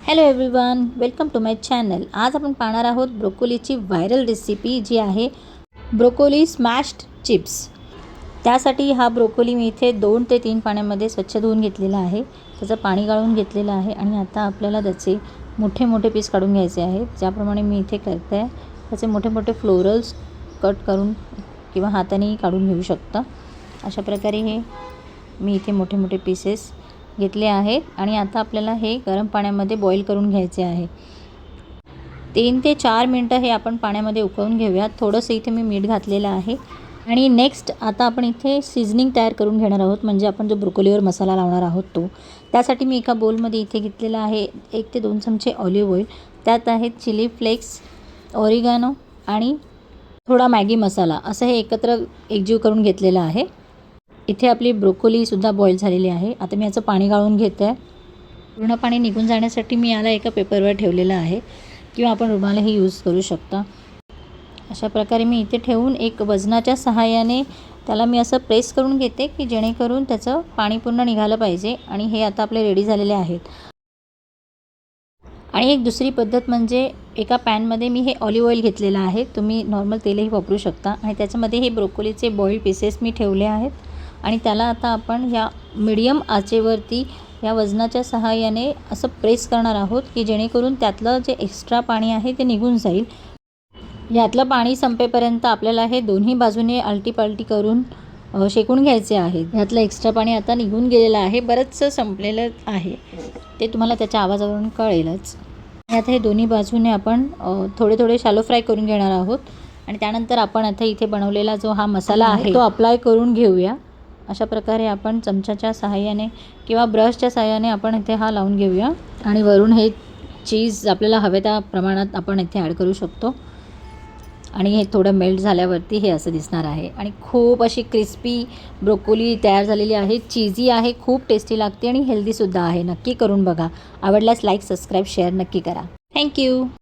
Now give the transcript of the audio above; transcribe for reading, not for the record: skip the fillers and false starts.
Hello everyone, welcome to my channel. आज आपण पाहणार आहोत ब्रोकोलीची व्हायरल रेसिपी जी आहे ब्रोकोली स्मॅश्ड चिप्स. त्यासाठी हा ब्रोकोली मी इथे 2 ते 3 पाण्यामध्ये स्वच्छ धुवून घेतलेला आहे. त्याचं पाणी गाळून घेतलेलं आहे आणि आता आपल्याला त्याचे मोठे मोठे पीस काढून घ्यायचे आहेत. ज्याप्रमाणे मी इथे करते आहे त्याचे मोठे मोठे फ्लोरल्स कट करून किंवा हातानेही काढून घेऊ शकता. अशा प्रकारे हे मी इथे मोठे मोठे पीसेस घेतले आहेत आणि आता आपल्याला हे गरम पाण्यामध्ये बॉईल करून घ्यायचे आहे. 3 ते 4 मिनटं हे आपण पाण्यामध्ये उकळून घेऊयात. थोडंसं इथे मी मीठ घातलेलं आहे आणि नेक्स्ट आता आपण इथे सीझनिंग तयार करून घेणार आहोत, म्हणजे आपण जो ब्रोकोलीवर मसाला लावणार आहोत तो. त्यासाठी मी एका बोलमध्ये इथे घेतलेला आहे 1 ते 2 चमचे ऑलिव्ह ऑइल. त्यात आहेत चिली फ्लेक्स, ऑरिगॅनो आणि थोडा मॅगी मसाला, असं हे एकत्र एकजीव करून घेतलेलं आहे. इथे आपली ब्रोकोलीसुद्धा बॉईल झालेली आहे. आता मी याचं पाणी गाळून घेते आहे. पूर्ण पाणी निघून जाण्यासाठी मी याला एका पेपरवर ठेवलेलं आहे किंवा आपण रुमालही यूज करू शकता. अशा प्रकारे मी इथे ठेवून एक वजनाच्या सहाय्याने त्याला मी असं प्रेस करून घेते की जेणेकरून त्याचं पाणी पूर्ण निघालं पाहिजे. आणि हे आता आपले रेडी झालेले आहेत. आणि एक दुसरी पद्धत म्हणजे एका पॅनमध्ये मी हे ऑलिव्ह ऑइल घेतलेलं आहे. तुम्ही नॉर्मल तेलही वापरू शकता आणि त्याच्यामध्ये हे ब्रोकोलीचे बॉइल्ड पीसेस मी ठेवले आहेत आणि त्याला आता आपण या मीडियम आचेवरती या वजनाच्या सहाय्याने असं प्रेस करणार आहोत की जेणेकरून त्यातलं जे एक्स्ट्रा पाणी आहे ते निघून जाईल. यातलं पाणी संपेपर्यंत आपल्याला हे दोन्ही बाजूने आलटीपालटी करून शेकून घ्यायचे आहे. यातलं एक्स्ट्रा पाणी आता निघून गेलेलं आहे, बरंचसं संपलेलं आहे, ते तुम्हाला त्याच्या आवाजावरून कळेलच. आता हे दोन्ही बाजूने आपण थोडे थोडे शॅलो फ्राय करून घेणार आहोत आणि त्यानंतर आपण आता इथे बनवलेला जो हा मसाला आहे तो अप्लाय करून घेऊया. अशा प्रकारे आपण चमच्याच्या सहाय्याने किंवा ब्रशच्या सहाय्याने आपण इथे हा लावून घेऊया आणि वरून हे चीज आपल्याला हवे त्या प्रमाणात आपण इथे ॲड करू शकतो. आणि हे थोडं मेल्ट झाल्यावरती हे असं दिसणार आहे आणि खूप अशी क्रिस्पी ब्रोकोली तयार झालेली आहे. चीजी आहे, खूप टेस्टी लागते आणि हेल्दीसुद्धा आहे. नक्की करून बघा. आवडल्यास लाईक, सबस्क्राईब, शेअर नक्की करा. थँक्यू.